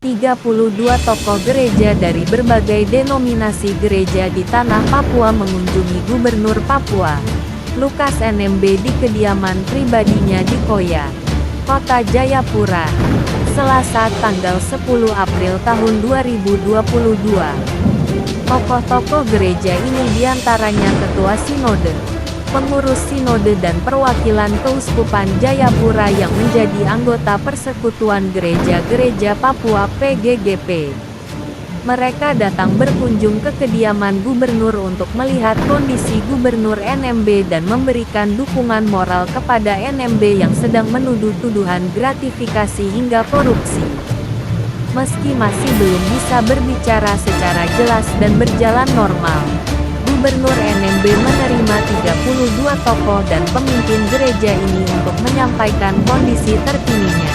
32 tokoh gereja dari berbagai denominasi gereja di tanah Papua mengunjungi Gubernur Papua, Lukas NMB di kediaman pribadinya di Koya, Kota Jayapura, Selasa tanggal 10 April tahun 2022. Tokoh-tokoh gereja ini diantaranya Ketua Sinode, Pengurus Sinode dan Perwakilan Keuskupan Jayapura yang menjadi anggota Persekutuan Gereja-Gereja Papua (PGGP). Mereka datang berkunjung ke kediaman gubernur untuk melihat kondisi Gubernur NMB dan memberikan dukungan moral kepada NMB yang sedang menuduh tuduhan gratifikasi hingga korupsi. Meski masih belum bisa berbicara secara jelas dan berjalan normal, Gubernur NMB menerima 32 tokoh dan pemimpin gereja ini untuk menyampaikan kondisi terkininya.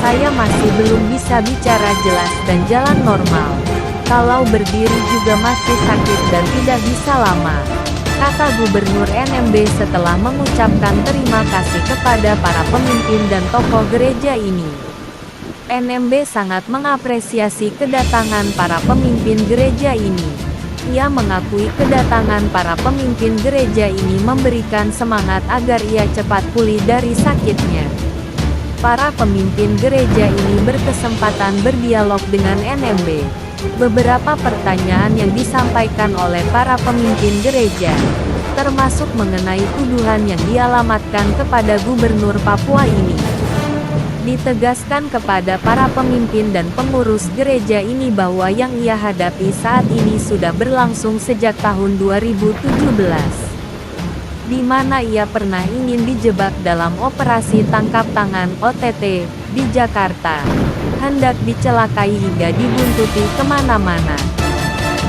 Saya masih belum bisa bicara jelas dan jalan normal. Kalau berdiri juga masih sakit dan tidak bisa lama, kata Gubernur NMB setelah mengucapkan terima kasih kepada para pemimpin dan tokoh gereja ini. NMB sangat mengapresiasi kedatangan para pemimpin gereja ini. Ia mengakui kedatangan para pemimpin gereja ini memberikan semangat agar ia cepat pulih dari sakitnya. Para pemimpin gereja ini berkesempatan berdialog dengan NMB. Beberapa pertanyaan yang disampaikan oleh para pemimpin gereja, termasuk mengenai tuduhan yang dialamatkan kepada Gubernur Papua ini. Ditegaskan kepada para pemimpin dan pengurus gereja ini bahwa yang ia hadapi saat ini sudah berlangsung sejak tahun 2017, di mana ia pernah ingin dijebak dalam operasi tangkap tangan (OTT) di Jakarta, hendak dicelakai hingga dibuntuti kemana-mana.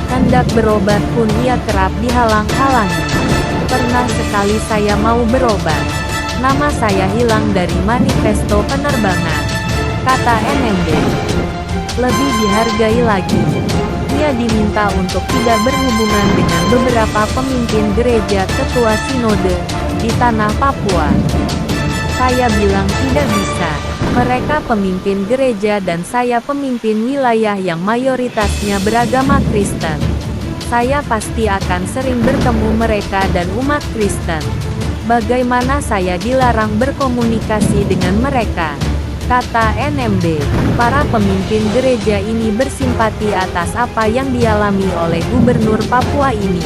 Hendak berobat pun ia kerap dihalang-halangi. Pernah sekali saya mau berobat, nama saya hilang dari manifesto penerbangan, kata NMB. Lebih dihargai lagi, ia diminta untuk tidak berhubungan dengan beberapa pemimpin gereja ketua sinode di tanah Papua. Saya bilang tidak bisa. Mereka pemimpin gereja dan saya pemimpin wilayah yang mayoritasnya beragama Kristen. Saya pasti akan sering bertemu mereka dan umat Kristen. Bagaimana saya dilarang berkomunikasi dengan mereka, kata NMB. Para pemimpin gereja ini bersimpati atas apa yang dialami oleh Gubernur Papua ini.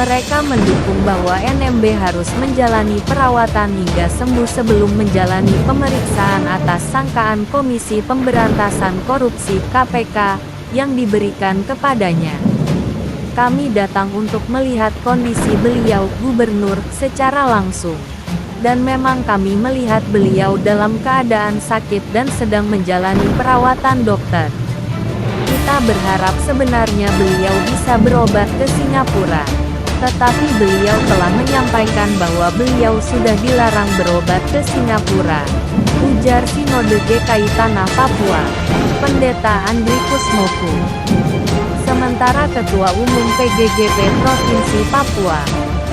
Mereka mendukung bahwa NMB harus menjalani perawatan hingga sembuh sebelum menjalani pemeriksaan atas sangkaan Komisi Pemberantasan Korupsi (KPK) yang diberikan kepadanya. Kami datang untuk melihat kondisi beliau, Gubernur, secara langsung. Dan memang kami melihat beliau dalam keadaan sakit dan sedang menjalani perawatan dokter. Kita berharap sebenarnya beliau bisa berobat ke Singapura. Tetapi beliau telah menyampaikan bahwa beliau sudah dilarang berobat ke Singapura, ujar Sinode GKI Tanah Papua, Pendeta Andri Kusmoku. Sementara Ketua Umum PGGP Provinsi Papua,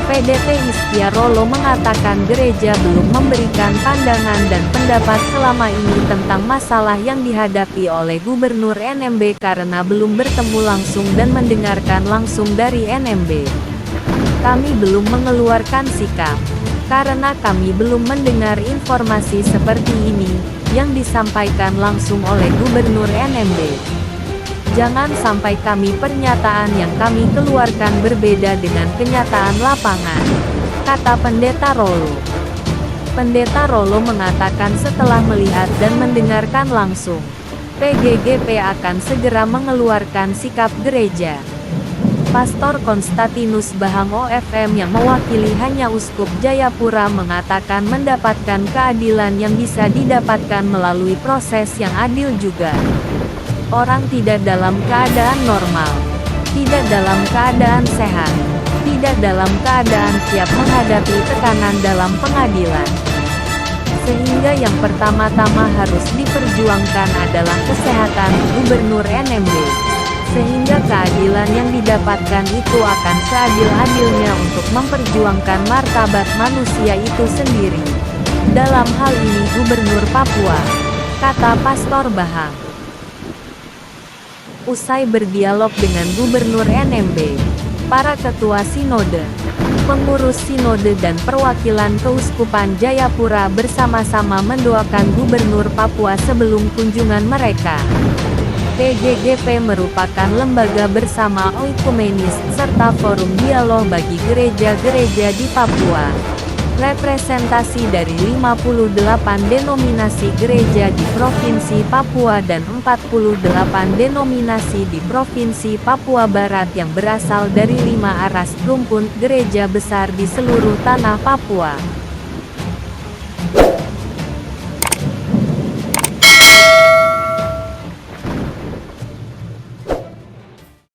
PDT Hiskia Rolo mengatakan gereja belum memberikan pandangan dan pendapat selama ini tentang masalah yang dihadapi oleh Gubernur NMB karena belum bertemu langsung dan mendengarkan langsung dari NMB. Kami belum mengeluarkan sikap, karena kami belum mendengar informasi seperti ini, yang disampaikan langsung oleh Gubernur NMB. Jangan sampai kami pernyataan yang kami keluarkan berbeda dengan kenyataan lapangan, kata Pendeta Rolo. Pendeta Rolo mengatakan setelah melihat dan mendengarkan langsung, PGGP akan segera mengeluarkan sikap gereja. Pastor Konstantinus Bahang OFM yang mewakili hanya Uskup Jayapura mengatakan mendapatkan keadilan yang bisa didapatkan melalui proses yang adil juga. Orang tidak dalam keadaan normal, tidak dalam keadaan sehat, tidak dalam keadaan siap menghadapi tekanan dalam pengadilan. Sehingga yang pertama-tama harus diperjuangkan adalah kesehatan Gubernur NMB. Sehingga keadilan yang didapatkan itu akan seadil-adilnya untuk memperjuangkan martabat manusia itu sendiri. Dalam hal ini Gubernur Papua, kata Pastor Bahang. Usai berdialog dengan Gubernur NMB, para ketua sinode, pengurus sinode dan perwakilan Keuskupan Jayapura bersama-sama mendoakan Gubernur Papua sebelum kunjungan mereka. PGGP merupakan lembaga bersama oikumenis serta forum dialog bagi gereja-gereja di Papua. Representasi dari 58 denominasi gereja di Provinsi Papua dan 48 denominasi di Provinsi Papua Barat yang berasal dari 5 aras rumpun gereja besar di seluruh tanah Papua.